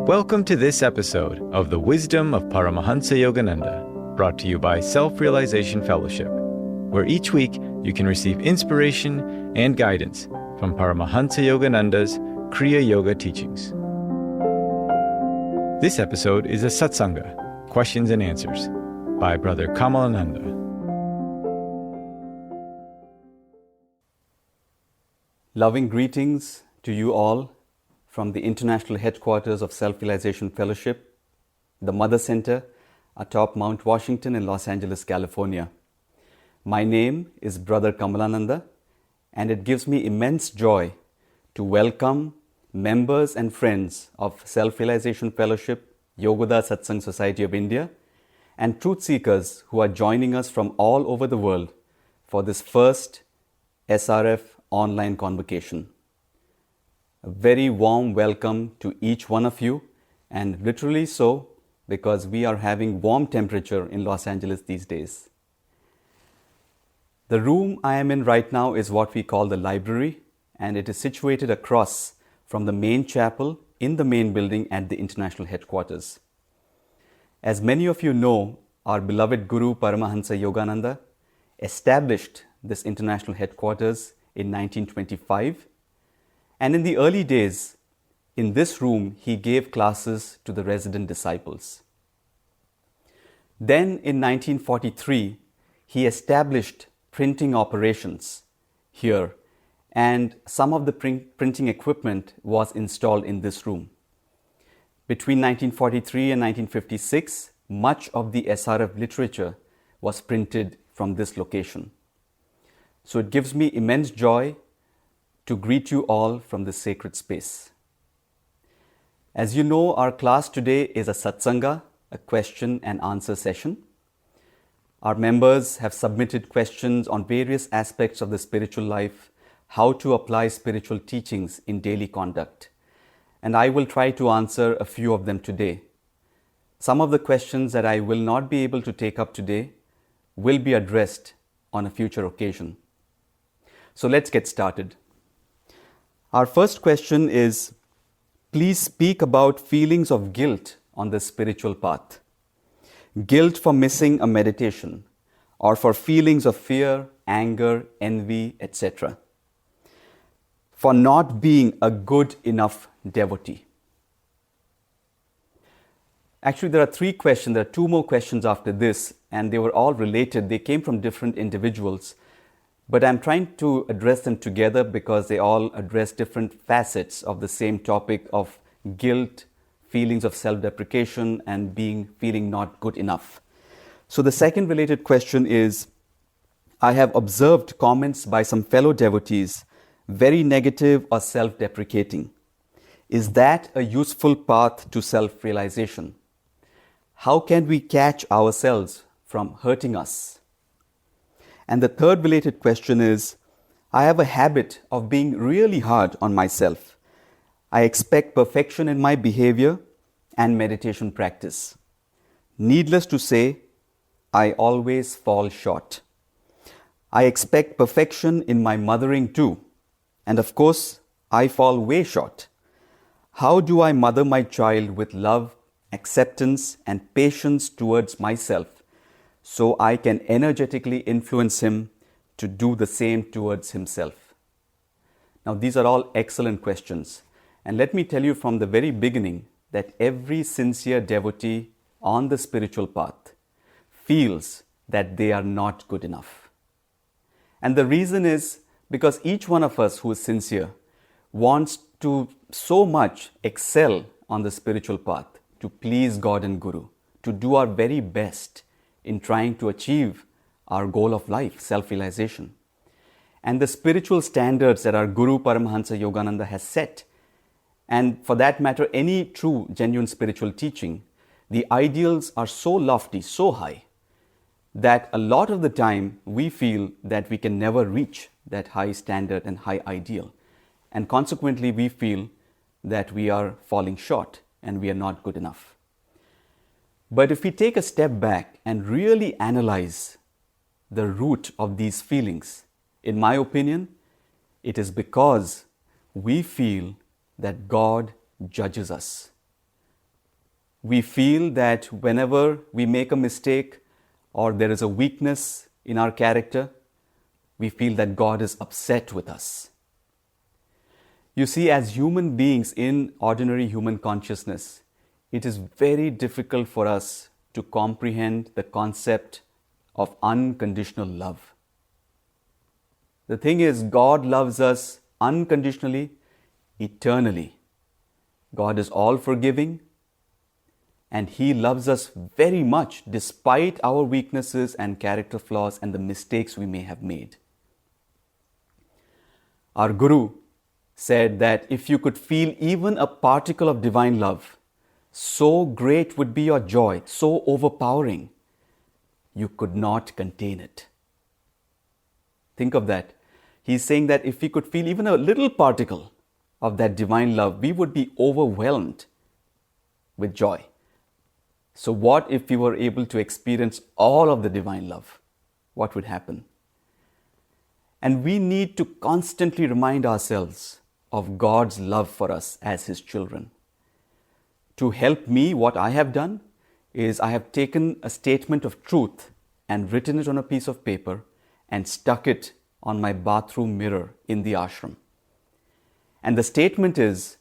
Welcome to this episode of The Wisdom of Paramahansa Yogananda, brought to you by Self-Realization Fellowship, where each week you can receive inspiration and guidance from Paramahansa Yogananda's Kriya Yoga teachings. This episode is a Satsanga, Questions and Answers, by Brother Kamalananda. Loving greetings to you all from the international headquarters of Self-Realization Fellowship, the Mother Center atop Mount Washington in Los Angeles, California. My name is Brother Kamalananda, and it gives me immense joy to welcome members and friends of Self-Realization Fellowship, Yogoda Satsang Society of India, and truth seekers who are joining us from all over the world for this first SRF online convocation. A very warm welcome to each one of you, and literally so because we are having warm temperature in Los Angeles these days. The room I am in right now is what we call the library, and it is situated across from the main chapel in the main building at the international headquarters. As many of you know, our beloved Guru Paramahansa Yogananda established this international headquarters in 1925. And in the early days, in this room, he gave classes to the resident disciples. Then in 1943, he established printing operations here, and some of the printing equipment was installed in this room. Between 1943 and 1956, much of the SRF literature was printed from this location. So it gives me immense joy to greet you all from this sacred space. As you know, our class today is a Satsanga, a question and answer session. Our members have submitted questions on various aspects of the spiritual life, how to apply spiritual teachings in daily conduct. And I will try to answer a few of them today. Some of the questions that I will not be able to take up today will be addressed on a future occasion. So let's get started. Our first question is, please speak about feelings of guilt on the spiritual path. Guilt for missing a meditation, or for feelings of fear, anger, envy, etc. For not being a good enough devotee. Actually, there are two more questions after this, and they were all related. They came from different individuals. But I'm trying to address them together because they all address different facets of the same topic of guilt, feelings of self-deprecation, and feeling not good enough. So the second related question is, I have observed comments by some fellow devotees, very negative or self-deprecating. Is that a useful path to self-realization? How can we catch ourselves from hurting us? And the third related question is, I have a habit of being really hard on myself. I expect perfection in my behavior and meditation practice. Needless to say, I always fall short. I expect perfection in my mothering too. And of course, I fall way short. How do I mother my child with love, acceptance, and patience towards myself, so I can energetically influence him to do the same towards himself? Now, these are all excellent questions. And let me tell you from the very beginning that every sincere devotee on the spiritual path feels that they are not good enough. And the reason is because each one of us who is sincere wants to so much excel on the spiritual path, to please God and Guru, to do our very best in trying to achieve our goal of life, self-realization. And the spiritual standards that our Guru Paramahansa Yogananda has set, and for that matter, any true, genuine spiritual teaching, the ideals are so lofty, so high, that a lot of the time we feel that we can never reach that high standard and high ideal. And consequently, we feel that we are falling short and we are not good enough. But if we take a step back and really analyze the root of these feelings, in my opinion, it is because we feel that God judges us. we feel that whenever we make a mistake or there is a weakness in our character, we feel that God is upset with us. You see, as human beings in ordinary human consciousness, it is very difficult for us to comprehend the concept of unconditional love. The thing is, God loves us unconditionally, eternally. God is all forgiving, and He loves us very much despite our weaknesses and character flaws and the mistakes we may have made. Our Guru said that if you could feel even a particle of divine love, so great would be your joy, so overpowering, you could not contain it. Think of that. He's saying that if we could feel even a little particle of that divine love, we would be overwhelmed with joy. So what if we were able to experience all of the divine love? What would happen? And we need to constantly remind ourselves of God's love for us as His children. To help me, what I have done is I have taken a statement of truth and written it on a piece of paper and stuck it on my bathroom mirror in the ashram. And the statement is,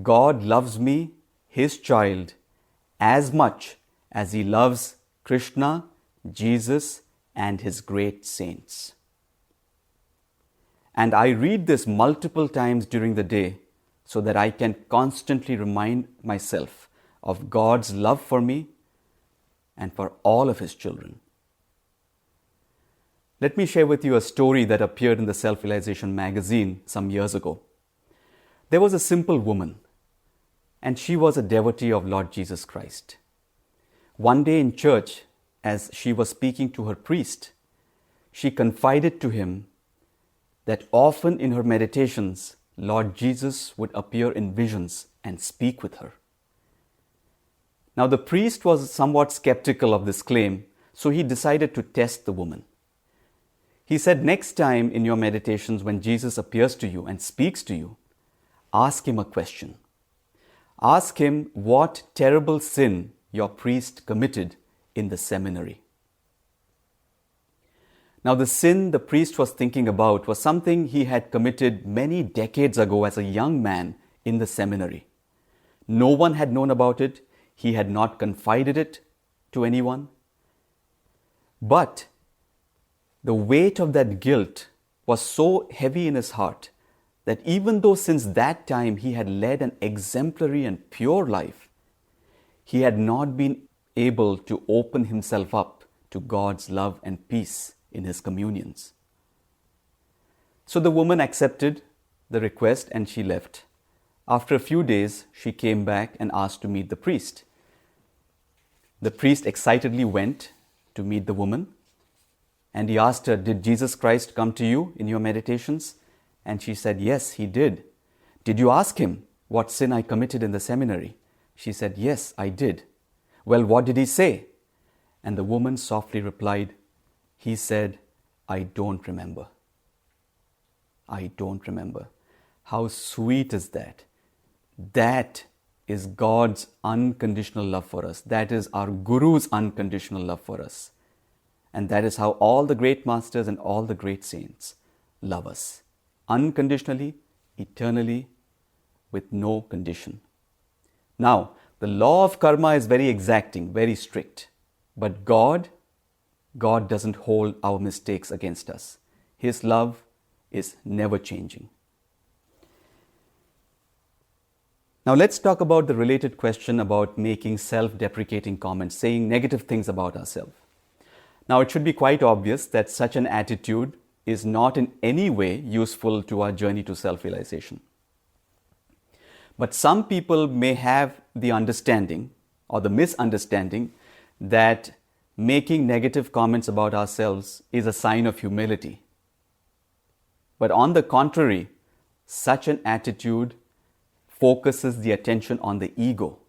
God loves me, His child, as much as He loves Krishna, Jesus, and His great saints. And I read this multiple times during the day so that I can constantly remind myself of God's love for me and for all of His children. Let me share with you a story that appeared in the Self-Realization magazine some years ago. There was a simple woman, and she was a devotee of Lord Jesus Christ. One day in church, as she was speaking to her priest, she confided to him that often in her meditations, Lord Jesus would appear in visions and speak with her. Now the priest was somewhat skeptical of this claim, so he decided to test the woman. He said, next time in your meditations when Jesus appears to you and speaks to you, ask Him a question. Ask Him what terrible sin your priest committed in the seminary. Now the sin the priest was thinking about was something he had committed many decades ago as a young man in the seminary. No one had known about it. He had not confided it to anyone. But the weight of that guilt was so heavy in his heart that even though since that time he had led an exemplary and pure life, he had not been able to open himself up to God's love and peace in his communions. So the woman accepted the request and she left. After a few days, she came back and asked to meet the priest. The priest excitedly went to meet the woman and he asked her, did Jesus Christ come to you in your meditations? And she said, yes, He did. Did you ask Him what sin I committed in the seminary? She said, yes, I did. Well, what did He say? And the woman softly replied, He said, I don't remember. I don't remember. How sweet is that? That is God's unconditional love for us. That is our Guru's unconditional love for us. And that is how all the great masters and all the great saints love us. Unconditionally, eternally, with no condition. Now, the law of karma is very exacting, very strict. But God doesn't hold our mistakes against us. His love is never changing. Now let's talk about the related question about making self-deprecating comments, saying negative things about ourselves. Now it should be quite obvious that such an attitude is not in any way useful to our journey to self-realization. But some people may have the understanding or the misunderstanding that making negative comments about ourselves is a sign of humility. But on the contrary, such an attitude focuses the attention on the ego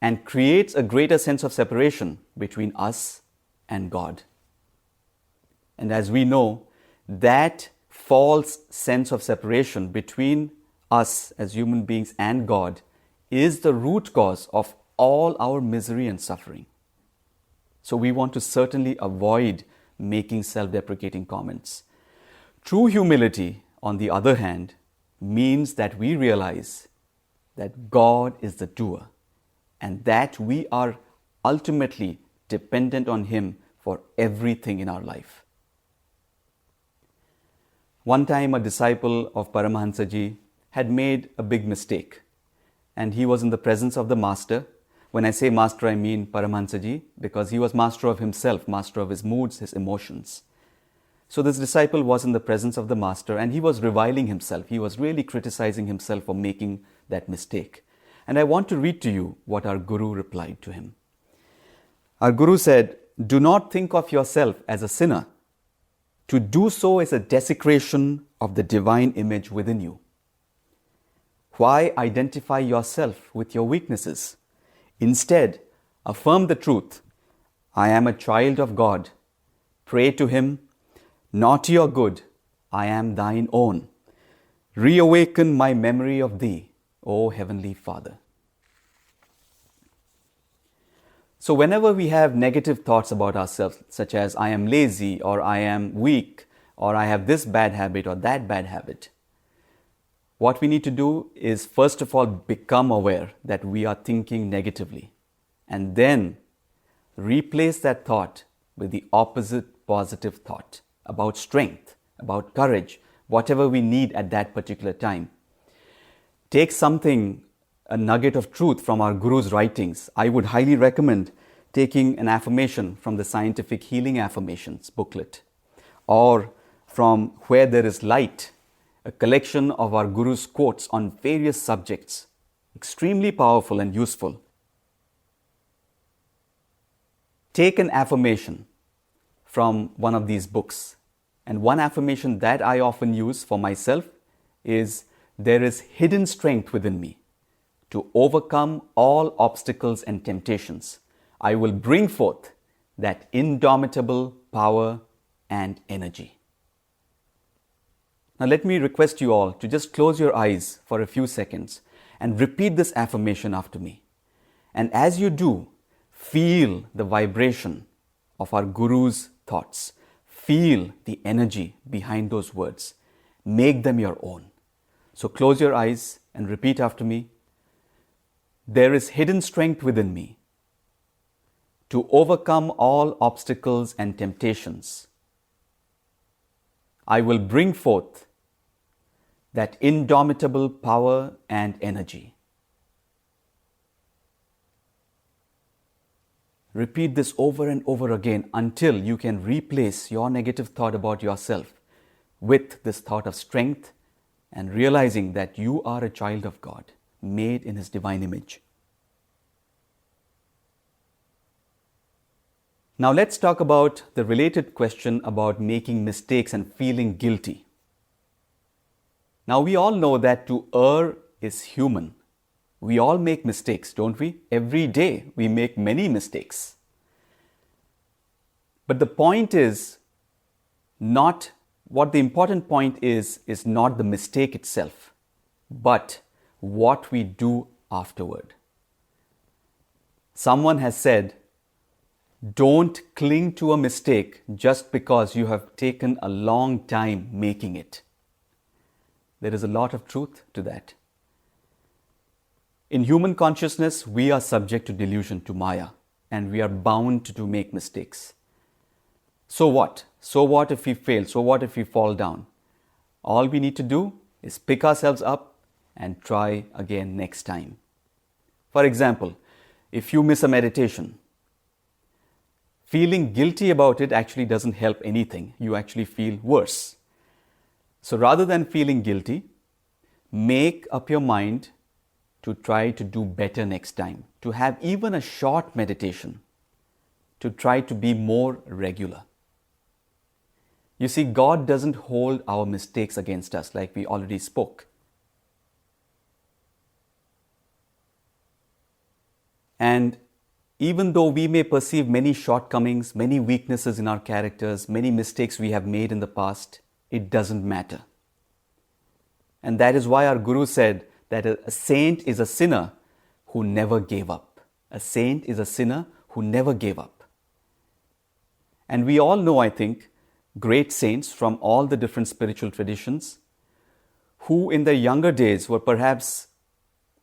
and creates a greater sense of separation between us and God. And as we know, that false sense of separation between us as human beings and God is the root cause of all our misery and suffering. So we want to certainly avoid making self-deprecating comments. True humility, on the other hand, means that we realize that God is the doer and that we are ultimately dependent on Him for everything in our life. One time, a disciple of Paramahansa Ji had made a big mistake, and he was in the presence of the master. When I say master, I mean Paramahansa Ji, because he was master of himself, master of his moods, his emotions. So this disciple was in the presence of the master, and he was reviling himself. He was really criticizing himself for making that mistake. And I want to read to you what our Guru replied to him. Our Guru said, "Do not think of yourself as a sinner. To do so is a desecration of the divine image within you. Why identify yourself with your weaknesses? Instead, affirm the truth. I am a child of God. Pray to Him, not your good, I am thine own. Reawaken my memory of Thee, O Heavenly Father." So whenever we have negative thoughts about ourselves, such as I am lazy, or I am weak, or I have this bad habit or that bad habit, what we need to do is first of all become aware that we are thinking negatively, and then replace that thought with the opposite positive thought about strength, about courage, whatever we need at that particular time. Take something, a nugget of truth from our Guru's writings. I would highly recommend taking an affirmation from the Scientific Healing Affirmations booklet, or from Where There Is Light, a collection of our Guru's quotes on various subjects, extremely powerful and useful. Take an affirmation from one of these books. And one affirmation that I often use for myself is, "There is hidden strength within me to overcome all obstacles and temptations. I will bring forth that indomitable power and energy." Now let me request you all to just close your eyes for a few seconds and repeat this affirmation after me. And as you do, feel the vibration of our Guru's thoughts. Feel the energy behind those words. Make them your own. So close your eyes and repeat after me. There is hidden strength within me to overcome all obstacles and temptations. I will bring forth that indomitable power and energy. Repeat this over and over again until you can replace your negative thought about yourself with this thought of strength and realizing that you are a child of God, made in His divine image. Now let's talk about the related question about making mistakes and feeling guilty. Now we all know that to err is human. We all make mistakes, don't we? Every day we make many mistakes. But the point is not, what the important point is not the mistake itself, but what we do afterward. Someone has said, don't cling to a mistake just because you have taken a long time making it. There is a lot of truth to that. In human consciousness, we are subject to delusion, to Maya, and we are bound to make mistakes. So what? So what if we fail? So what if we fall down? All we need to do is pick ourselves up and try again next time. For example, if you miss a meditation, feeling guilty about it actually doesn't help anything. You actually feel worse. So rather than feeling guilty, make up your mind to try to do better next time, to have even a short meditation, to try to be more regular. You see, God doesn't hold our mistakes against us, like we already spoke. And even though we may perceive many shortcomings, many weaknesses in our characters, many mistakes we have made in the past, it doesn't matter. And that is why our Guru said that a saint is a sinner who never gave up. A saint is a sinner who never gave up. And we all know, I think, great saints from all the different spiritual traditions who in their younger days were perhaps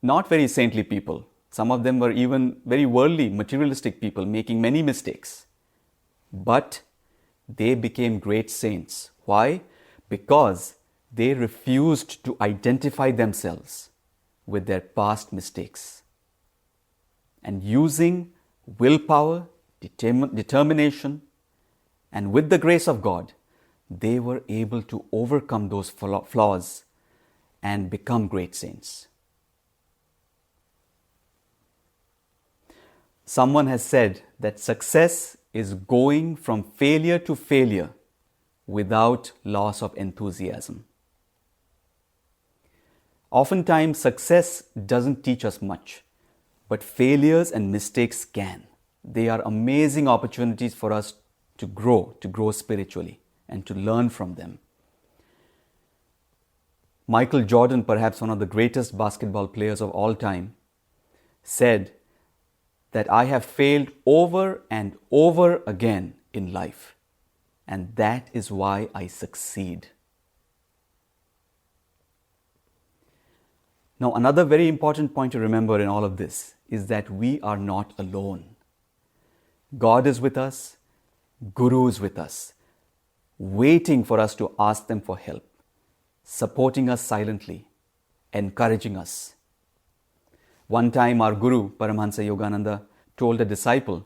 not very saintly people. Some of them were even very worldly, materialistic people making many mistakes. But they became great saints. Why? Because they refused to identify themselves with their past mistakes. And using willpower, determination, and with the grace of God, they were able to overcome those flaws and become great saints. Someone has said that success is going from failure to failure without loss of enthusiasm. Oftentimes, success doesn't teach us much, but failures and mistakes can. They are amazing opportunities for us to grow spiritually and to learn from them. Michael Jordan, perhaps one of the greatest basketball players of all time, said that I have failed over and over again in life, and that is why I succeed. Now, another very important point to remember in all of this is that we are not alone. God is with us, Guru is with us, waiting for us to ask them for help, supporting us silently, encouraging us. One time our Guru, Paramahansa Yogananda, told a disciple,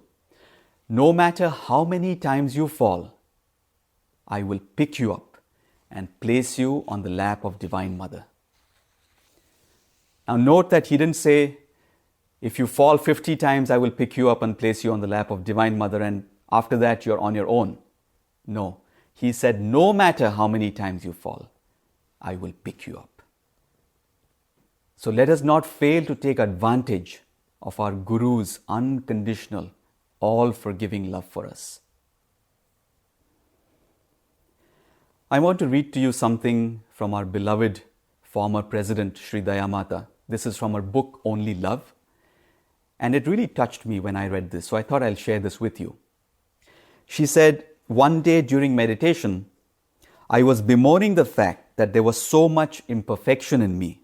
"No matter how many times you fall, I will pick you up and place you on the lap of Divine Mother." Now note that he didn't say, if you fall 50 times, I will pick you up and place you on the lap of Divine Mother and after that you're on your own. No, he said, no matter how many times you fall, I will pick you up. So let us not fail to take advantage of our Guru's unconditional, all-forgiving love for us. I want to read to you something from our beloved former President Sri Dayamata. This is from her book, Only Love. And it really touched me when I read this, so I thought I'll share this with you. She said, one day during meditation, I was bemoaning the fact that there was so much imperfection in me,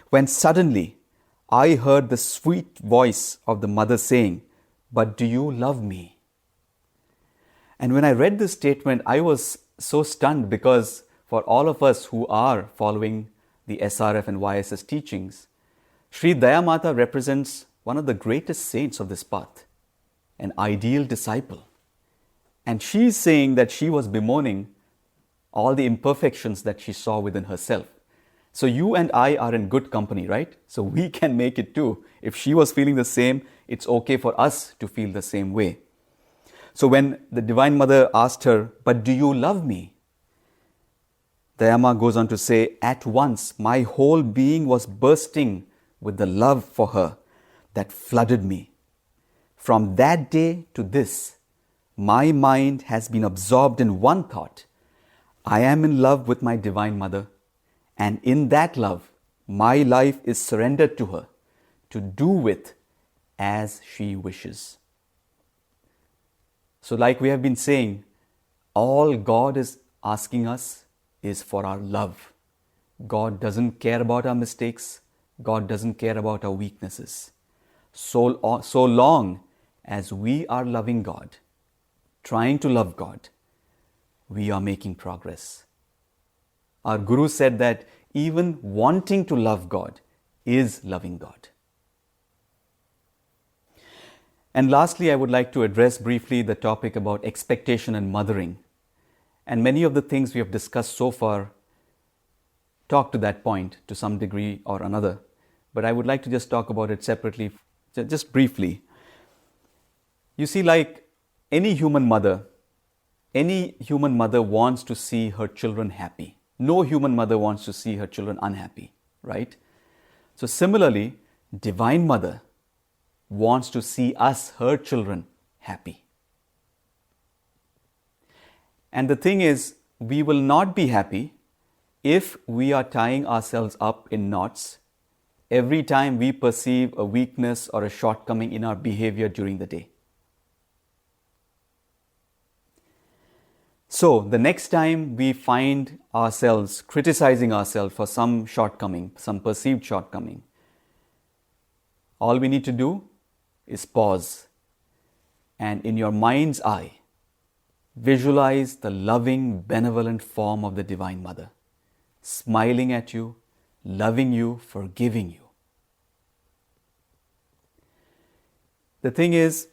when suddenly I heard the sweet voice of the mother saying, "But do you love me?" And when I read this statement, I was so stunned because for all of us who are following the SRF and YSS teachings, Sri Dayamata represents one of the greatest saints of this path, an ideal disciple. And she's saying that she was bemoaning all the imperfections that she saw within herself. So you and I are in good company, right? So we can make it too. If she was feeling the same, it's okay for us to feel the same way. So when the Divine Mother asked her, "But do you love me?" Dayama goes on to say, "At once my whole being was bursting with the love for her that flooded me. From that day to this, my mind has been absorbed in one thought. I am in love with my Divine Mother, and in that love, my life is surrendered to her to do with as she wishes." So like we have been saying, all God is asking us is for our love. God doesn't care about our mistakes. God doesn't care about our weaknesses. So long as we are loving God, trying to love God, we are making progress. Our Guru said that even wanting to love God is loving God. And lastly, I would like to address briefly the topic about expectation and mothering. And many of the things we have discussed so far talk to that point to some degree or another. But I would like to just talk about it separately, just briefly. You see, like any human mother wants to see her children happy. No human mother wants to see her children unhappy, right? So similarly, Divine Mother wants to see us, her children, happy. And the thing is, we will not be happy if we are tying ourselves up in knots every time we perceive a weakness or a shortcoming in our behavior during the day. So, the next time we find ourselves criticizing ourselves for some shortcoming, some perceived shortcoming, all we need to do is pause and in your mind's eye, visualize the loving, benevolent form of the Divine Mother, smiling at you, loving you, forgiving you. The thing is,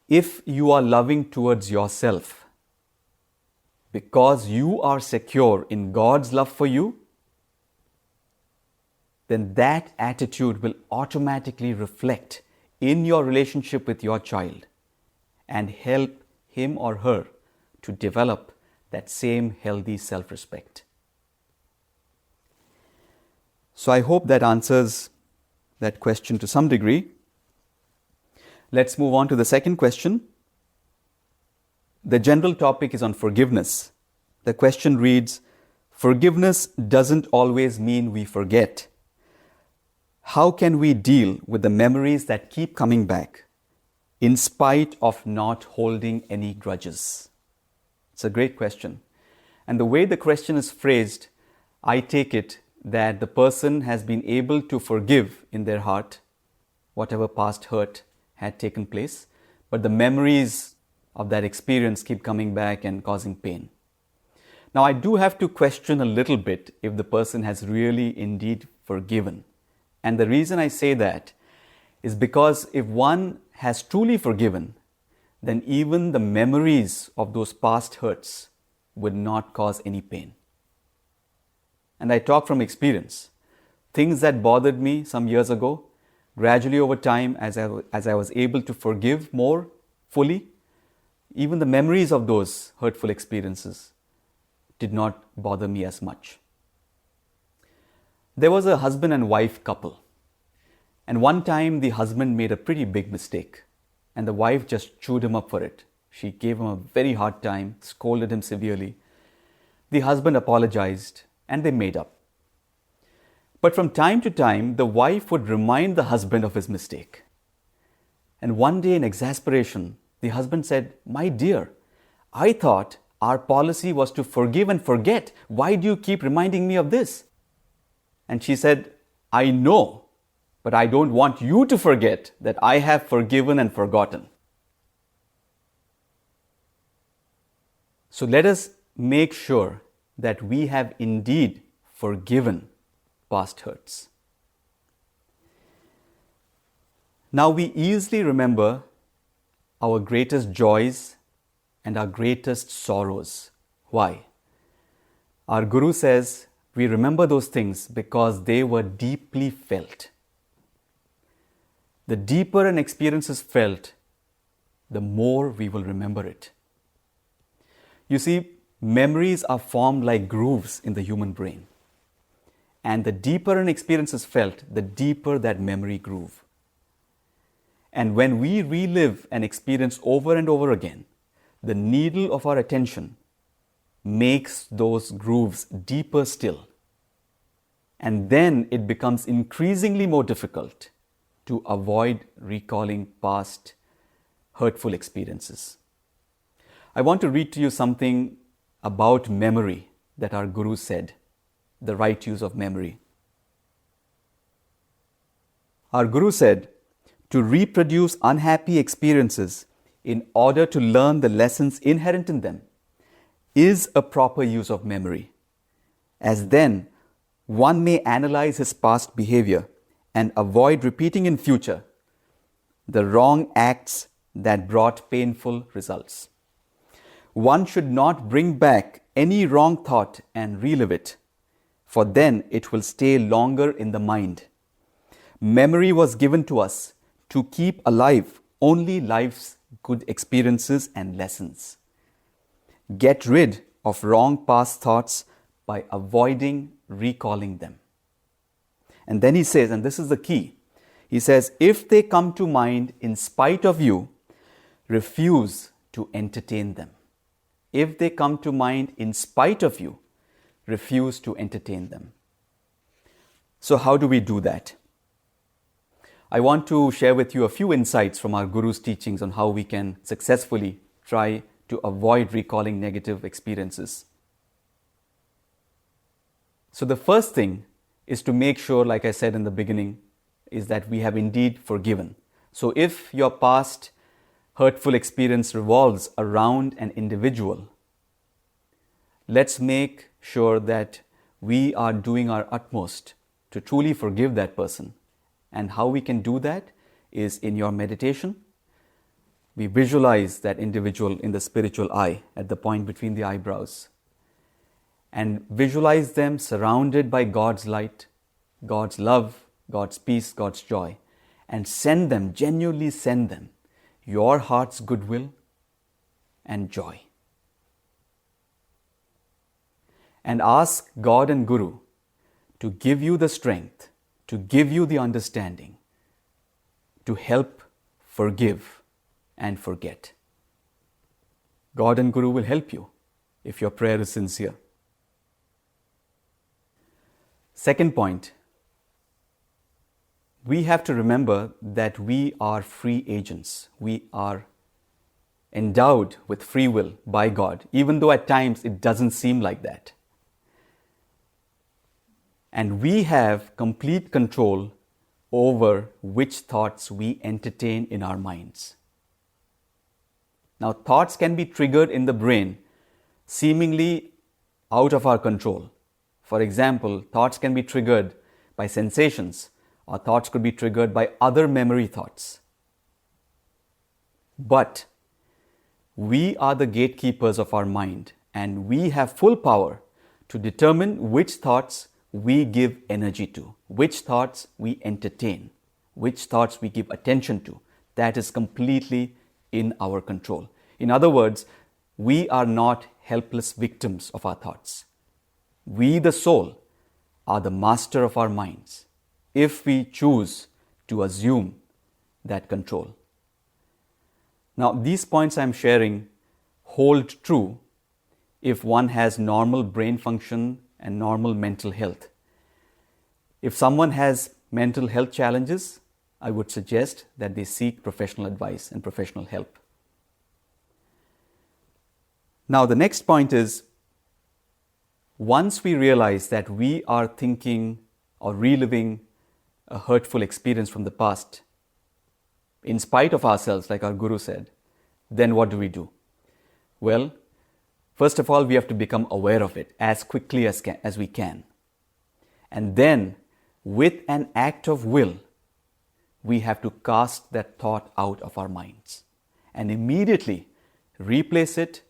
if you are loving towards yourself, because you are secure in God's love for you, then that attitude will automatically reflect in your relationship with your child and help him or her to develop that same healthy self-respect. So I hope that answers that question to some degree. Let's move on to the second question. The general topic is on forgiveness. The question reads, forgiveness doesn't always mean we forget. How can we deal with the memories that keep coming back in spite of not holding any grudges? It's a great question. And the way the question is phrased, I take it that the person has been able to forgive in their heart whatever past hurt had taken place, but the memories of that experience keep coming back and causing pain. Now, I do have to question a little bit if the person has really indeed forgiven. And the reason I say that is because if one has truly forgiven, then even the memories of those past hurts would not cause any pain. And I talk from experience. Things that bothered me some years ago, gradually over time, as I was able to forgive more fully, even the memories of those hurtful experiences did not bother me as much. There was a husband and wife couple. And one time the husband made a pretty big mistake. And the wife just chewed him up for it. She gave him a very hard time, scolded him severely. The husband apologized and they made up. But from time to time, the wife would remind the husband of his mistake. And one day in exasperation, the husband said, "My dear, I thought our policy was to forgive and forget. Why do you keep reminding me of this?" And she said, "I know, but I don't want you to forget that I have forgiven and forgotten." So let us make sure that we have indeed forgiven past hurts. Now we easily remember our greatest joys and our greatest sorrows. Why? Our Guru says we remember those things because they were deeply felt. The deeper an experience is felt, the more we will remember it. You see, memories are formed like grooves in the human brain. And the deeper an experience is felt, the deeper that memory groove. And when we relive an experience over and over again, the needle of our attention makes those grooves deeper still. And then it becomes increasingly more difficult to avoid recalling past hurtful experiences. I want to read to you something about memory that our Guru said, the right use of memory. Our Guru said, to reproduce unhappy experiences in order to learn the lessons inherent in them is a proper use of memory, as then one may analyze his past behavior and avoid repeating in future the wrong acts that brought painful results. One should not bring back any wrong thought and relive it, for then it will stay longer in the mind. Memory was given to us to keep alive only life's good experiences and lessons. Get rid of wrong past thoughts by avoiding recalling them. And then he says, and this is the key, he says, if they come to mind in spite of you, refuse to entertain them. If they come to mind in spite of you, refuse to entertain them. So how do we do that? I want to share with you a few insights from our Guru's teachings on how we can successfully try to avoid recalling negative experiences. So the first thing is to make sure, like I said in the beginning, is that we have indeed forgiven. So if your past hurtful experience revolves around an individual, let's make sure that we are doing our utmost to truly forgive that person. And how we can do that is in your meditation. We visualize that individual in the spiritual eye at the point between the eyebrows. And visualize them surrounded by God's light, God's love, God's peace, God's joy. And send them, genuinely send them, your heart's goodwill and joy. And ask God and Guru to give you the strength, to give you the understanding, to help forgive and forget. God and Guru will help you if your prayer is sincere. Second point, we have to remember that we are free agents. We are endowed with free will by God, even though at times it doesn't seem like that. And we have complete control over which thoughts we entertain in our minds. Now, thoughts can be triggered in the brain seemingly out of our control. For example, thoughts can be triggered by sensations, or thoughts could be triggered by other memory thoughts. But we are the gatekeepers of our mind, and we have full power to determine which thoughts we give energy to, which thoughts we entertain, which thoughts we give attention to. That is completely in our control. In other words, we are not helpless victims of our thoughts. We, the soul, are the master of our minds if we choose to assume that control. Now, these points I'm sharing hold true if one has normal brain function and normal mental health. If someone has mental health challenges, I would suggest that they seek professional advice and professional help. Now, the next point is, once we realize that we are thinking or reliving a hurtful experience from the past, in spite of ourselves, like our Guru said, then what do? Well, first of all, we have to become aware of it as quickly as we can. And then, with an act of will, we have to cast that thought out of our minds and immediately replace it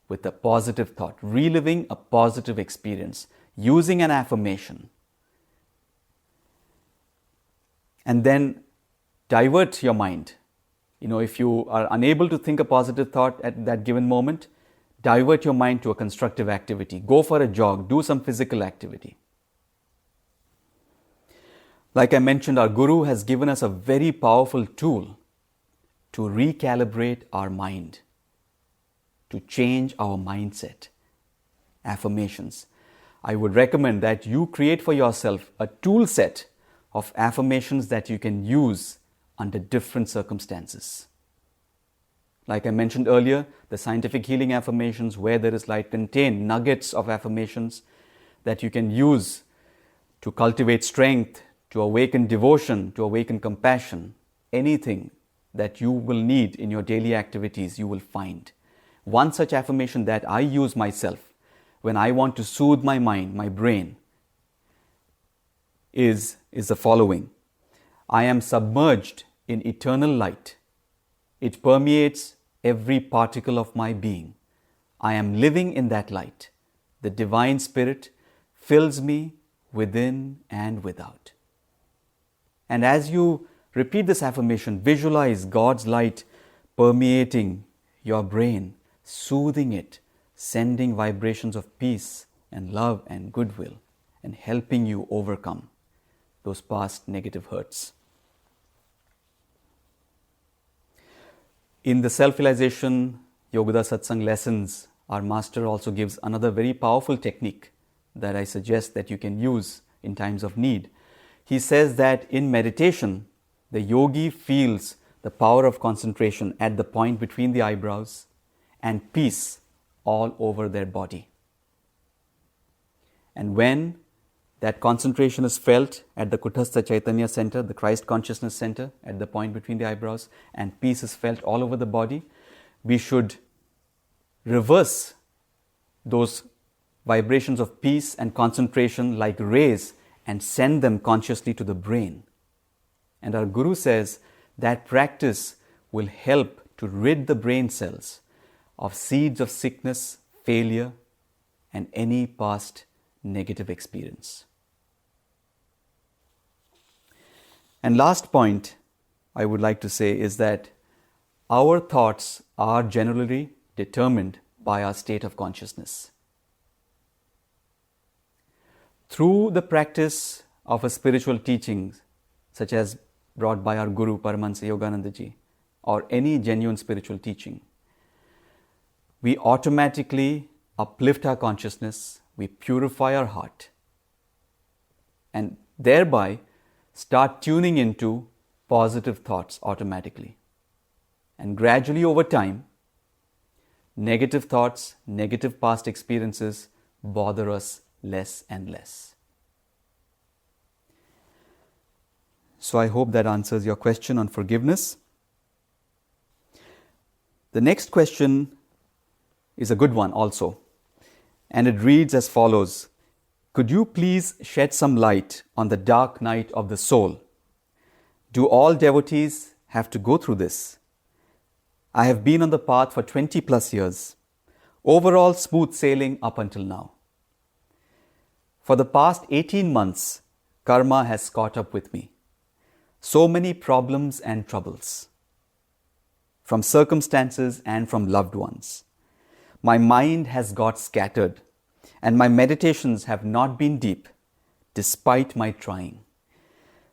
with a positive thought, reliving a positive experience, using an affirmation. And then divert your mind. If you are unable to think a positive thought at that given moment, divert your mind to a constructive activity. Go for a jog, do some physical activity. Like I mentioned, our Guru has given us a very powerful tool to recalibrate our mind, to change our mindset. Affirmations. I would recommend that you create for yourself a tool set of affirmations that you can use under different circumstances. Like I mentioned earlier, the scientific healing affirmations, Where There Is Light, contain nuggets of affirmations that you can use to cultivate strength, to awaken devotion, to awaken compassion. Anything that you will need in your daily activities, you will find. One such affirmation that I use myself when I want to soothe my mind, my brain, is the following. I am submerged in eternal light. It permeates every particle of my being. I am living in that light. The Divine Spirit fills me within and without. And as you repeat this affirmation, visualize God's light permeating your brain, soothing it, sending vibrations of peace and love and goodwill, and helping you overcome those past negative hurts. In the Self-Realization Yoga Satsang lessons, our master also gives another very powerful technique that I suggest that you can use in times of need. he says that in meditation, the yogi feels the power of concentration at the point between the eyebrows and peace all over their body. And when that concentration is felt at the Kutastha Chaitanya center, the Christ consciousness center, at the point between the eyebrows, and peace is felt all over the body, we should reverse those vibrations of peace and concentration like rays and send them consciously to the brain. And our Guru says that practice will help to rid the brain cells of seeds of sickness, failure, and any past negative experience. And last point I would like to say is that our thoughts are generally determined by our state of consciousness. Through the practice of a spiritual teaching, such as brought by our Guru Paramahansa Yogananda ji, or any genuine spiritual teaching, we automatically uplift our consciousness, we purify our heart, and thereby start tuning into positive thoughts automatically. And gradually over time, negative thoughts, negative past experiences bother us less and less. So I hope that answers your question on forgiveness. The next question is a good one also, and it reads as follows: could you please shed some light on the dark night of the soul? Do all devotees have to go through this? I have been on the path for 20 plus years, overall smooth sailing up until now. For the past 18 months, karma has caught up with me. So many problems and troubles, from circumstances and from loved ones. My mind has got scattered, and my meditations have not been deep, despite my trying.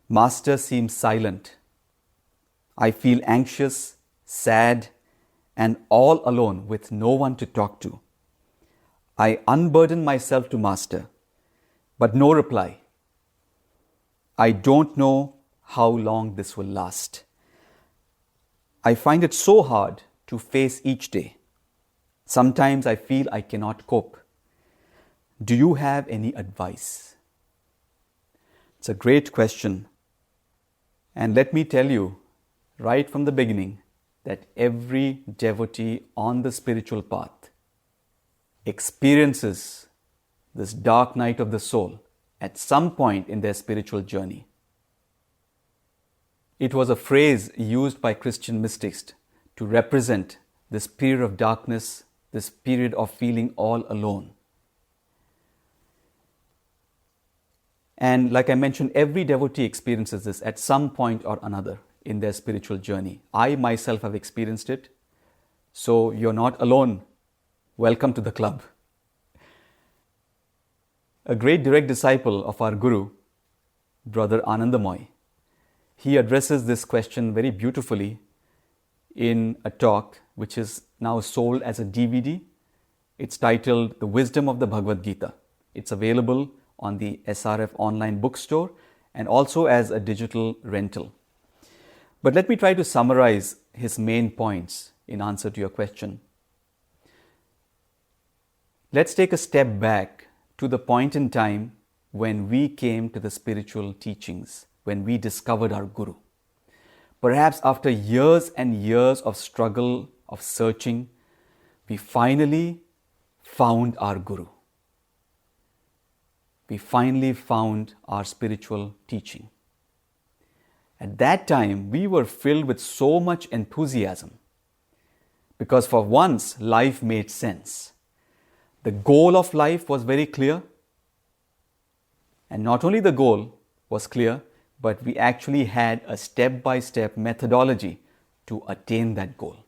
Master seems silent. I feel anxious, sad, and all alone with no one to talk to. I unburden myself to Master, but no reply. I don't know how long this will last. I find it so hard to face each day. Sometimes I feel I cannot cope. Do you have any advice? It's a great question. And let me tell you, right from the beginning, that every devotee on the spiritual path experiences this dark night of the soul at some point in their spiritual journey. It was a phrase used by Christian mystics to represent this period of darkness, this period of feeling all alone. And like I mentioned, every devotee experiences this at some point or another in their spiritual journey. I myself have experienced it, so you're not alone. Welcome to the club. A great direct disciple of our Guru, Brother Anandamoy, he addresses this question very beautifully in a talk which is now sold as a DVD. It's titled The Wisdom of the Bhagavad Gita. It's available on the SRF online bookstore and also as a digital rental. But let me try to summarize his main points in answer to your question. Let's take a step back to the point in time when we came to the spiritual teachings, when we discovered our Guru. Perhaps after years and years of struggle, of searching, we finally found our Guru. We finally found our spiritual teaching. At that time, we were filled with so much enthusiasm because for once, life made sense. The goal of life was very clear. And not only the goal was clear, but we actually had a step-by-step methodology to attain that goal.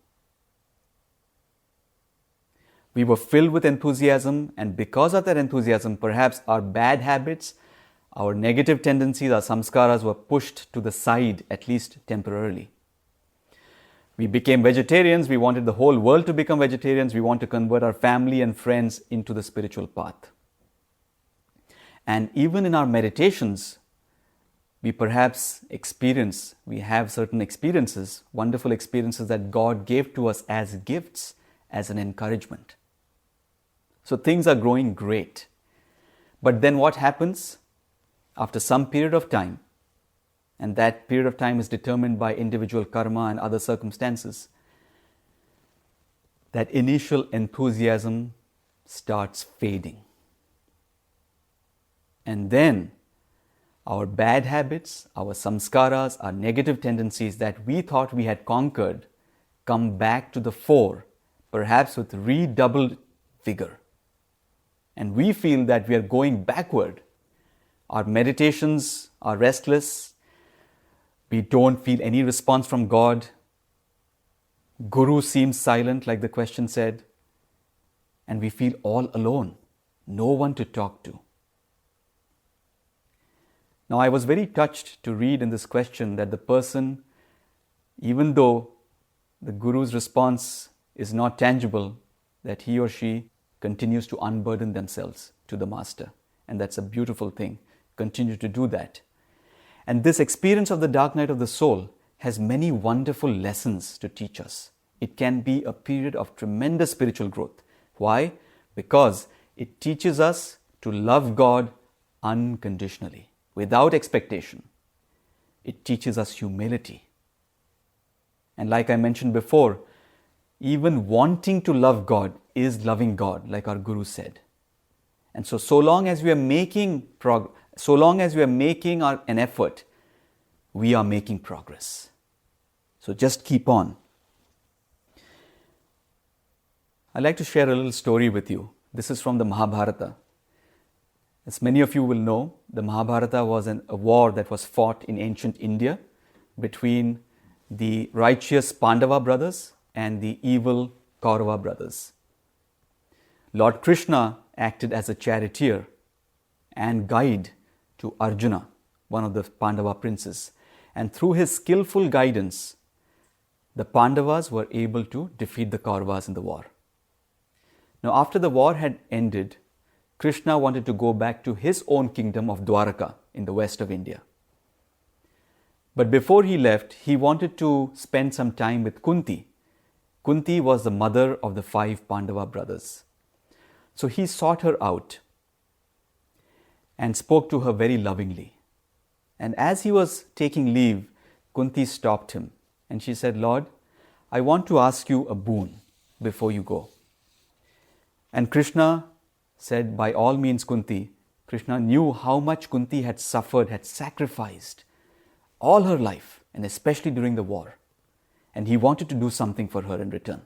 We were filled with enthusiasm, and because of that enthusiasm, perhaps our bad habits, our negative tendencies, our samskaras were pushed to the side, at least temporarily. We became vegetarians. We wanted the whole world to become vegetarians. We want to convert our family and friends into the spiritual path. And even in our meditations, we have certain experiences, wonderful experiences that God gave to us as gifts, as an encouragement. So things are going great. But then what happens? After some period of time, and that period of time is determined by individual karma and other circumstances, that initial enthusiasm starts fading. And then our bad habits, our samskaras, our negative tendencies that we thought we had conquered come back to the fore, perhaps with redoubled vigor. And we feel that we are going backward. Our meditations are restless. We don't feel any response from God. Guru seems silent, like the question said. And we feel all alone, no one to talk to. Now, I was very touched to read in this question that the person, even though the Guru's response is not tangible, that he or she continues to unburden themselves to the Master. And that's a beautiful thing. Continue to do that. And this experience of the dark night of the soul has many wonderful lessons to teach us. It can be a period of tremendous spiritual growth. Why? Because it teaches us to love God unconditionally, without expectation. It teaches us humility. And like I mentioned before, even wanting to love God is loving God, like our Guru said. And so long as we are making an effort, we are making progress. So just keep on. I'd like to share a little story with you. This is from the Mahabharata. As many of you will know, the Mahabharata was a war that was fought in ancient India between the righteous Pandava brothers and the evil Kaurava brothers. Lord Krishna acted as a charioteer and guide to Arjuna, one of the Pandava princes. And through his skillful guidance, the Pandavas were able to defeat the Kauravas in the war. Now, after the war had ended, Krishna wanted to go back to his own kingdom of Dwaraka in the west of India. But before he left, he wanted to spend some time with Kunti. Kunti was the mother of the 5 Pandava brothers. So he sought her out and spoke to her very lovingly. And as he was taking leave, Kunti stopped him and she said, "Lord, I want to ask you a boon before you go." And Krishna said, "By all means, Kunti." Krishna knew how much Kunti had suffered, had sacrificed all her life, and especially during the war. And he wanted to do something for her in return.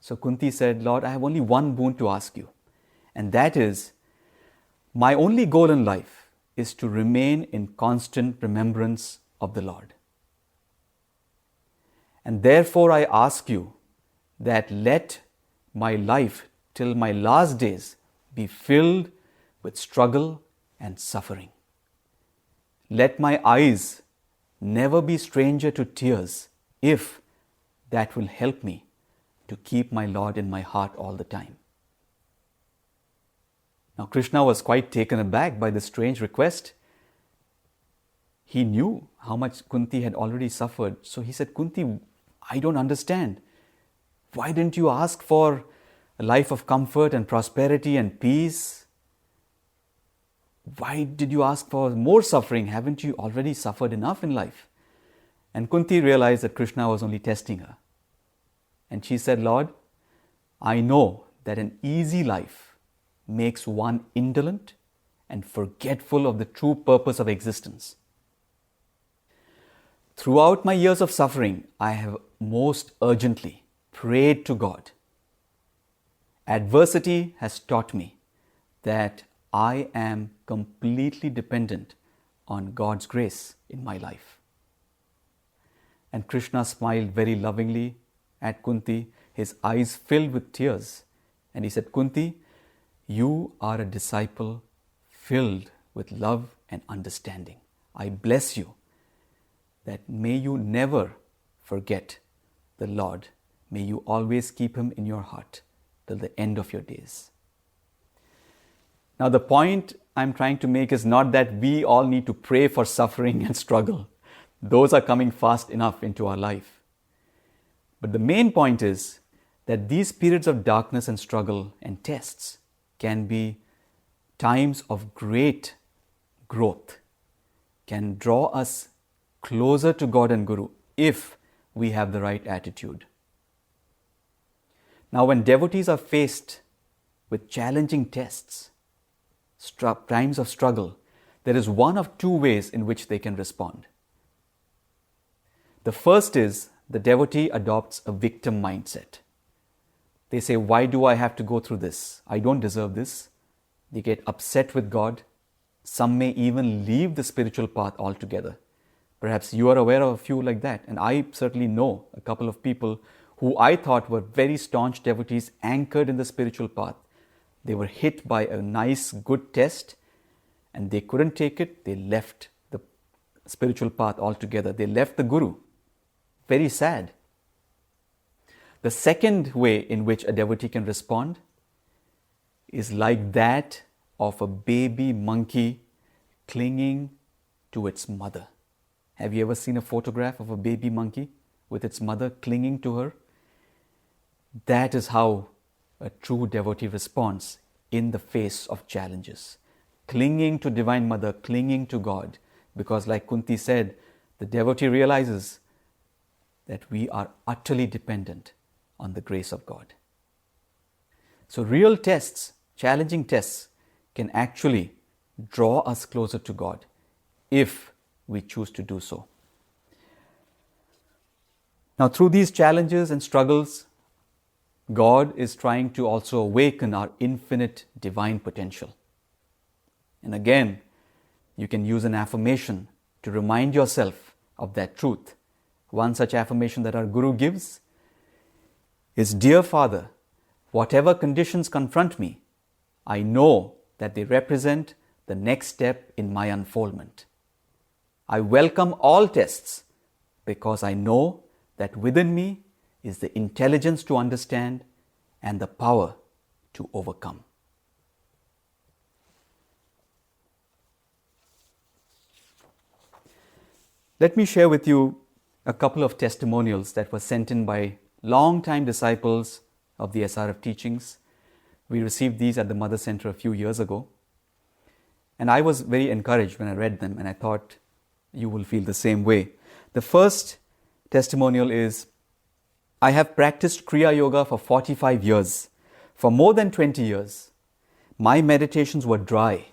So Kunti said, "Lord, I have only one boon to ask you. And that is, my only goal in life is to remain in constant remembrance of the Lord. And therefore I ask you that let my life till my last days be filled with struggle and suffering. Let my eyes never be stranger to tears, if that will help me to keep my Lord in my heart all the time." Now Krishna was quite taken aback by this strange request. He knew how much Kunti had already suffered. So he said, "Kunti, I don't understand. Why didn't you ask for a life of comfort and prosperity and peace? Why did you ask for more suffering? Haven't you already suffered enough in life?" And Kunti realized that Krishna was only testing her. And she said, "Lord, I know that an easy life makes one indolent and forgetful of the true purpose of existence. Throughout my years of suffering, I have most urgently prayed to God. Adversity has taught me that I am completely dependent on God's grace in my life." And Krishna smiled very lovingly at Kunti, his eyes filled with tears. And he said, "Kunti, you are a disciple filled with love and understanding. I bless you that may you never forget the Lord. May you always keep Him in your heart till the end of your days." Now the point I'm trying to make is not that we all need to pray for suffering and struggle. Those are coming fast enough into our life. But the main point is that these periods of darkness and struggle and tests can be times of great growth, can draw us closer to God and Guru if we have the right attitude. Now, when devotees are faced with challenging tests, times of struggle, there is one of two ways in which they can respond. The first is the devotee adopts a victim mindset. They say, why do I have to go through this? I don't deserve this. They get upset with God. Some may even leave the spiritual path altogether. Perhaps you are aware of a few like that. And I certainly know a couple of people who I thought were very staunch devotees anchored in the spiritual path. They were hit by a nice, good test and they couldn't take it. They left the spiritual path altogether. They left the Guru. Very sad. The second way in which a devotee can respond is like that of a baby monkey clinging to its mother. Have you ever seen a photograph of a baby monkey with its mother clinging to her? That is how a true devotee responds in the face of challenges. Clinging to Divine Mother, clinging to God. Because like Kunti said, the devotee realizes that we are utterly dependent on the grace of God. So real tests, challenging tests, can actually draw us closer to God if we choose to do so. Now, through these challenges and struggles, God is trying to also awaken our infinite divine potential. And again, you can use an affirmation to remind yourself of that truth. One such affirmation that our Guru gives is, Dear Father, whatever conditions confront me, I know that they represent the next step in my unfoldment. I welcome all tests because I know that within me is the intelligence to understand and the power to overcome. Let me share with you a couple of testimonials that were sent in by long-time disciples of the SRF teachings. We received these at the Mother Center a few years ago. And I was very encouraged when I read them, and I thought you will feel the same way. The first testimonial is, I have practiced Kriya Yoga for 45 years. For more than 20 years, my meditations were dry,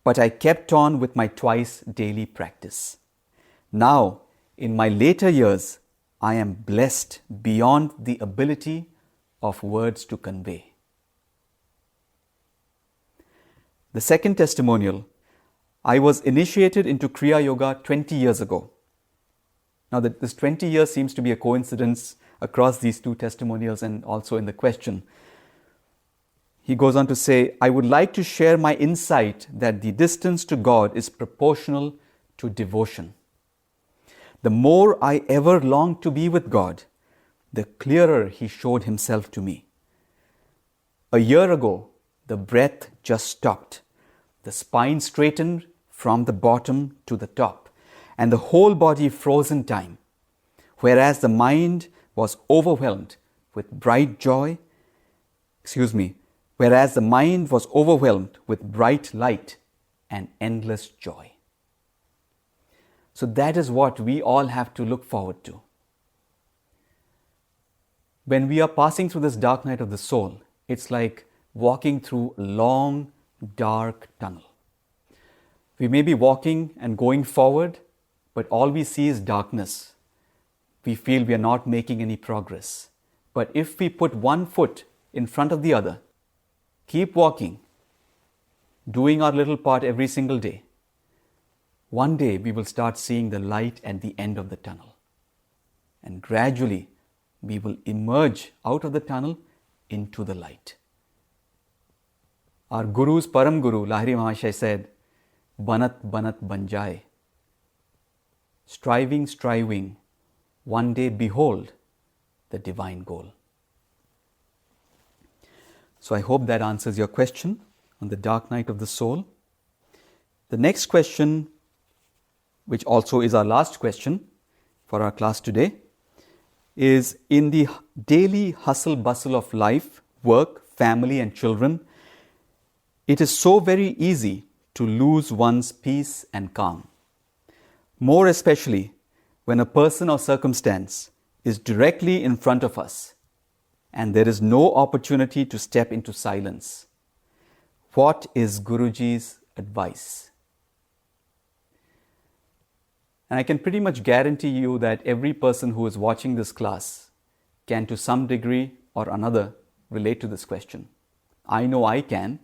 but I kept on with my twice daily practice. Now, in my later years, I am blessed beyond the ability of words to convey. The second testimonial, I was initiated into Kriya Yoga 20 years ago. Now, this 20 years seems to be a coincidence across these two testimonials and also in the question. He goes on to say, I would like to share my insight that the distance to God is proportional to devotion. The more I ever longed to be with God, the clearer He showed Himself to me. A year ago, the breath just stopped. The spine straightened from the bottom to the top, and the whole body froze in time, whereas the mind was overwhelmed with bright joy. Whereas the mind was overwhelmed with bright light and endless joy. So that is what we all have to look forward to. When we are passing through this dark night of the soul, it's like walking through a long, dark tunnel. We may be walking and going forward, but all we see is darkness. We feel we are not making any progress. But if we put one foot in front of the other, keep walking, doing our little part every single day, one day we will start seeing the light at the end of the tunnel. And gradually we will emerge out of the tunnel into the light. Our Guru's Param Guru, Lahiri Mahashaya said, Banat Banat Banjai. Striving, one day behold the divine goal. So I hope that answers your question. on the dark night of the soul. The next question, which also is our last question for our class today, is in the daily hustle bustle of life, work, family and children, it is so very easy to lose one's peace and calm. More especially when a person or circumstance is directly in front of us and there is no opportunity to step into silence. What is Guruji's advice? And I can pretty much guarantee you that every person who is watching this class can to some degree or another relate to this question. I know I can,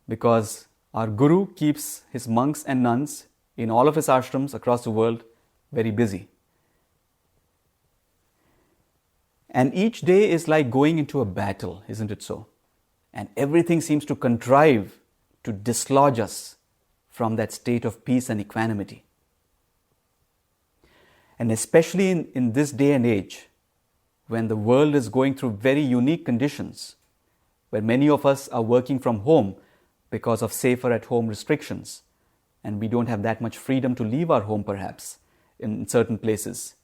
because our Guru keeps his monks and nuns in all of his ashrams across the world very busy. And each day is like going into a battle, isn't it so? And everything seems to contrive to dislodge us from that state of peace and equanimity. And especially in this day and age, when the world is going through very unique conditions, where many of us are working from home because of safer at home restrictions, and we don't have that much freedom to leave our home perhaps in certain places.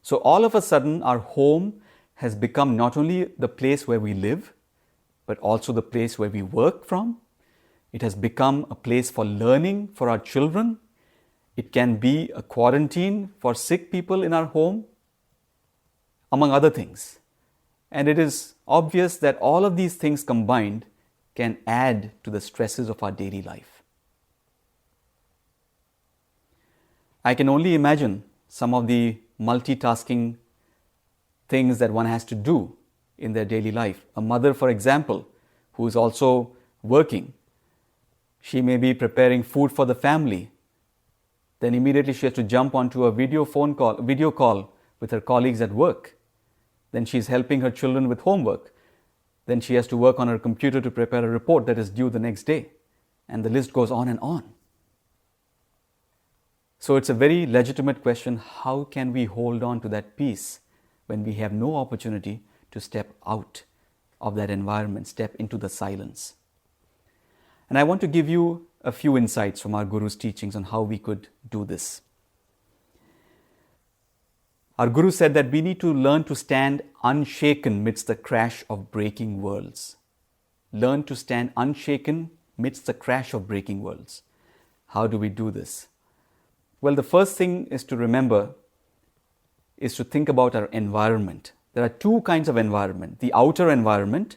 So all of a sudden our home has become not only the place where we live, but also the place where we work from. It has become a place for learning for our children. It can be a quarantine for sick people in our home, among other things. And it is obvious that all of these things combined can add to the stresses of our daily life. I can only imagine some of the multitasking things that one has to do in their daily life. A mother, for example, who is also working, she may be preparing food for the family. Then immediately she has to jump onto a video call with her colleagues at work. Then she's helping her children with homework. Then she has to work on her computer to prepare a report that is due the next day. And the list goes on and on. So it's a very legitimate question, how can we hold on to that peace when we have no opportunity to step out of that environment, step into the silence? And I want to give you a few insights from our Guru's teachings on how we could do this. Our Guru said that we need to learn to stand unshaken midst the crash of breaking worlds. Learn to stand unshaken midst the crash of breaking worlds. How do we do this? Well, the first thing is to remember is to think about our environment. There are two kinds of environment. The outer environment,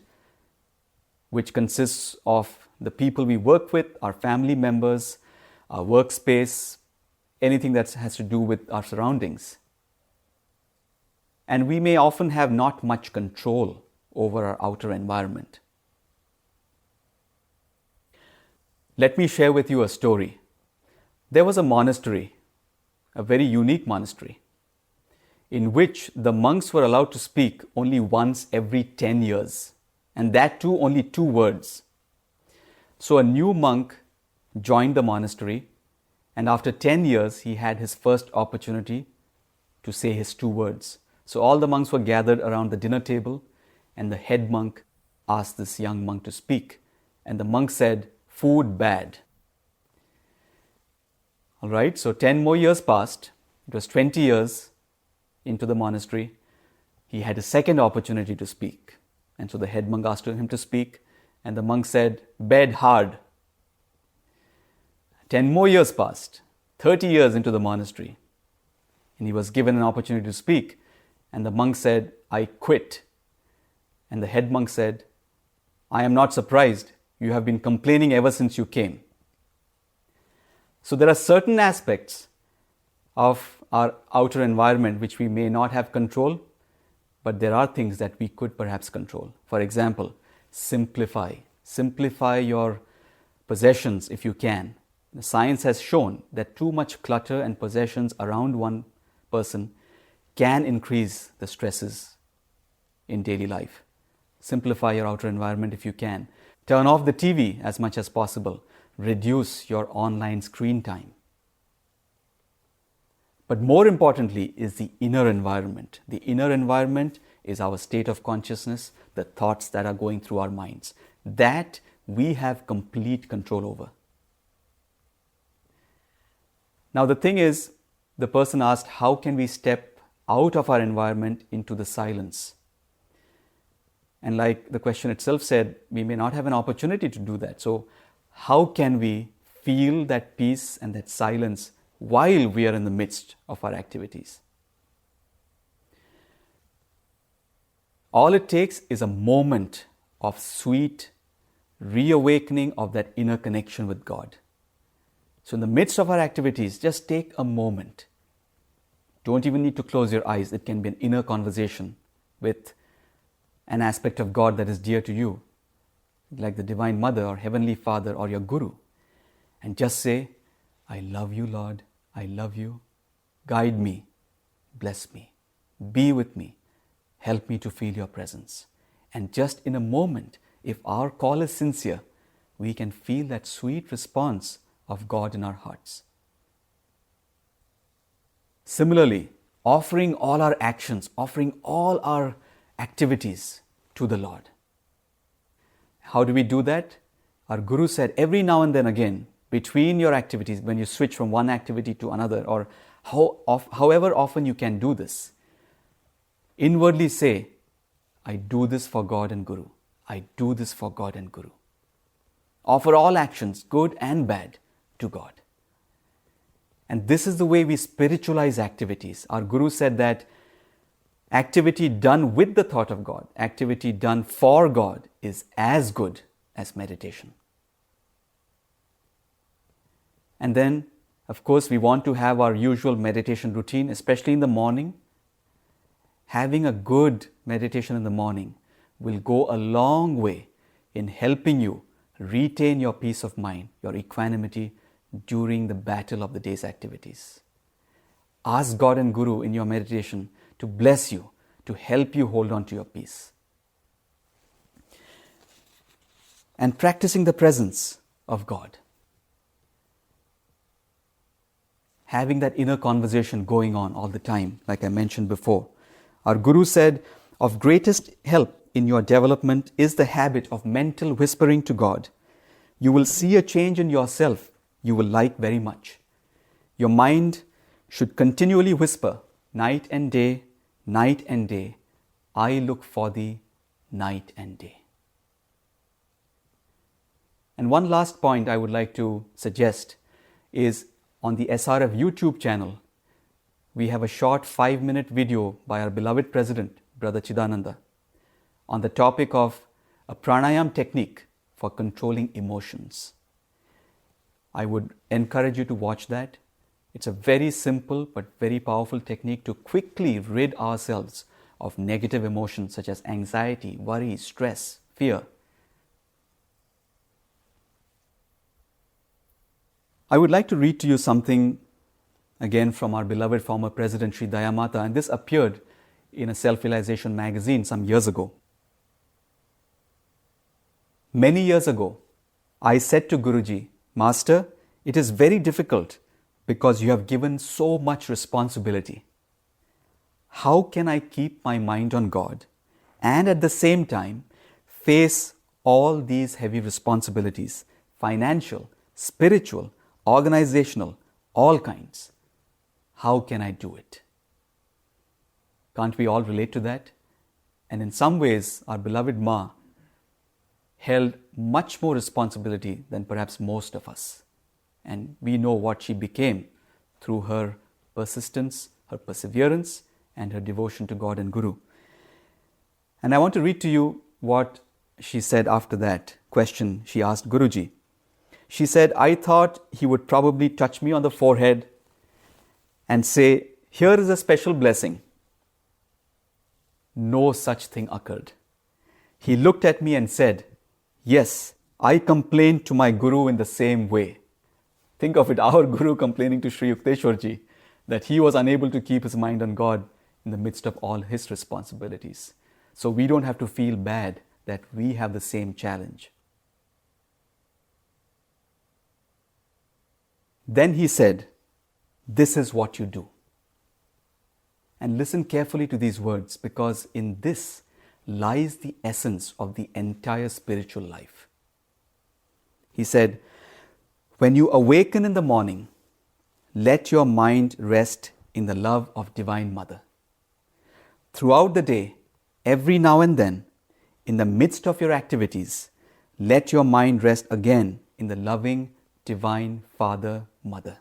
which consists of the people we work with, our family members, our workspace, anything that has to do with our surroundings. And we may often have not much control over our outer environment. Let me share with you a story. There was a monastery, a very unique monastery, in which the monks were allowed to speak only once every 10 years, and that too only 2 words. So a new monk joined the monastery, and after 10 years he had his first opportunity to say his 2 words. So all the monks were gathered around the dinner table, and the head monk asked this young monk to speak, and the monk said, "Food bad." All right, so 10 more years passed. It was 20 years into the monastery. He had a second opportunity to speak. And so the head monk asked him to speak, and the monk said, "Bed hard." 10 more years passed, 30 years into the monastery, and he was given an opportunity to speak. And the monk said, "I quit." And the head monk said, "I am not surprised. You have been complaining ever since you came." So there are certain aspects of our outer environment which we may not have control, but there are things that we could perhaps control. For example, simplify. Simplify your possessions if you can. The science has shown that too much clutter and possessions around one person can increase the stresses in daily life. Simplify your outer environment if you can. Turn off the TV as much as possible. Reduce your online screen time. But more importantly is the inner environment. The inner environment is our state of consciousness, the thoughts that are going through our minds. That we have complete control over. Now the thing is, the person asked, how can we step out of our environment into the silence? And like the question itself said, we may not have an opportunity to do that. So how can we feel that peace and that silence while we are in the midst of our activities? All it takes is a moment of sweet reawakening of that inner connection with God. So in the midst of our activities, just take a moment. Don't even need to close your eyes. It can be an inner conversation with an aspect of God that is dear to you, like the Divine Mother or Heavenly Father or your Guru. And just say, I love you, Lord. I love you. Guide me. Bless me. Be with me. Help me to feel your presence. And just in a moment, if our call is sincere, we can feel that sweet response of God in our hearts. Similarly, offering all our actions, offering all our activities to the Lord. How do we do that? Our Guru said, every now and then again, between your activities, when you switch from one activity to another, or however often you can do this, inwardly say, I do this for God and Guru. I do this for God and Guru. Offer all actions, good and bad, to God. And this is the way we spiritualize activities. Our Guru said that activity done with the thought of God, activity done for God, is as good as meditation. And then, of course, we want to have our usual meditation routine, especially in the morning. Having a good meditation in the morning will go a long way in helping you retain your peace of mind, your equanimity during the battle of the day's activities. Ask God and Guru in your meditation to bless you, to help you hold on to your peace. And practicing the presence of God. Having that inner conversation going on all the time, like I mentioned before. Our Guru said, of greatest help in your development is the habit of mental whispering to God. You will see a change in yourself you will like very much. Your mind should continually whisper, night and day, I look for thee night and day. And one last point I would like to suggest is on the SRF YouTube channel, we have a short 5-minute video by our beloved President, Brother Chidananda, on the topic of a pranayam technique for controlling emotions. I would encourage you to watch that. It's a very simple but very powerful technique to quickly rid ourselves of negative emotions such as anxiety, worry, stress, fear. I would like to read to you something again from our beloved former President Sri Dayamata, and this appeared in a self-realization magazine some years ago. Many years ago, I said to Guruji, Master, it is very difficult because you have given so much responsibility. How can I keep my mind on God and at the same time face all these heavy responsibilities, financial, spiritual, organizational, all kinds? How can I do it? Can't we all relate to that? And in some ways, our beloved Ma held much more responsibility than perhaps most of us. And we know what she became through her persistence, her perseverance, and her devotion to God and Guru. And I want to read to you what she said after that question she asked Guruji. She said, I thought he would probably touch me on the forehead and say, here is a special blessing. No such thing occurred. He looked at me and said, yes, I complained to my Guru in the same way. Think of it, our Guru complaining to Sri Yukteswarji that he was unable to keep his mind on God in the midst of all his responsibilities. So we don't have to feel bad that we have the same challenge. Then he said, this is what you do. And listen carefully to these words, because in this lies the essence of the entire spiritual life. He said, "When you awaken in the morning, let your mind rest in the love of Divine Mother. Throughout the day, every now and then, in the midst of your activities, let your mind rest again in the loving Divine Father, Mother.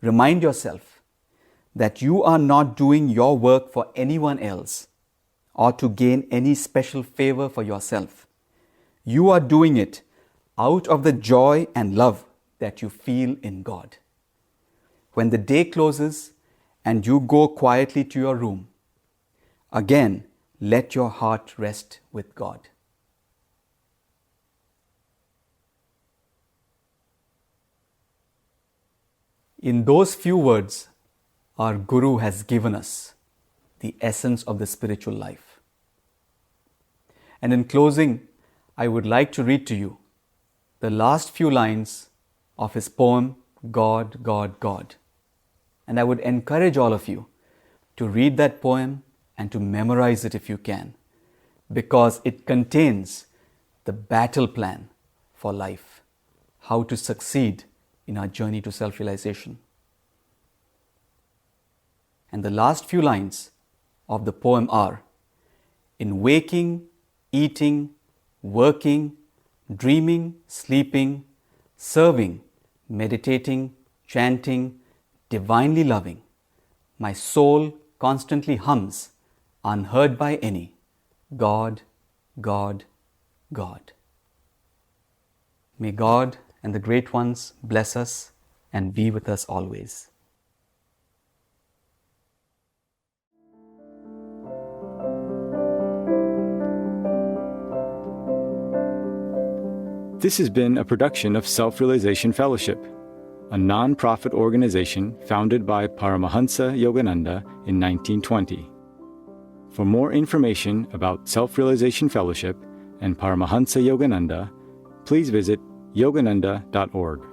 Remind yourself that you are not doing your work for anyone else or to gain any special favor for yourself. You are doing it out of the joy and love that you feel in God. When the day closes and you go quietly to your room, again, let your heart rest with God." In those few words, our Guru has given us the essence of the spiritual life. And in closing, I would like to read to you the last few lines of his poem, God, God, God. And I would encourage all of you to read that poem and to memorize it if you can, because it contains the battle plan for life, how to succeed in our journey to self-realization. And the last few lines of the poem are, "In waking, eating, working, dreaming, sleeping, serving, meditating, chanting, divinely loving, my soul constantly hums, unheard by any, God, God, God." May God and the Great Ones bless us and be with us always. This has been a production of Self-Realization Fellowship, a non-profit organization founded by Paramahansa Yogananda in 1920. For more information about Self-Realization Fellowship and Paramahansa Yogananda, please visit yogananda.org.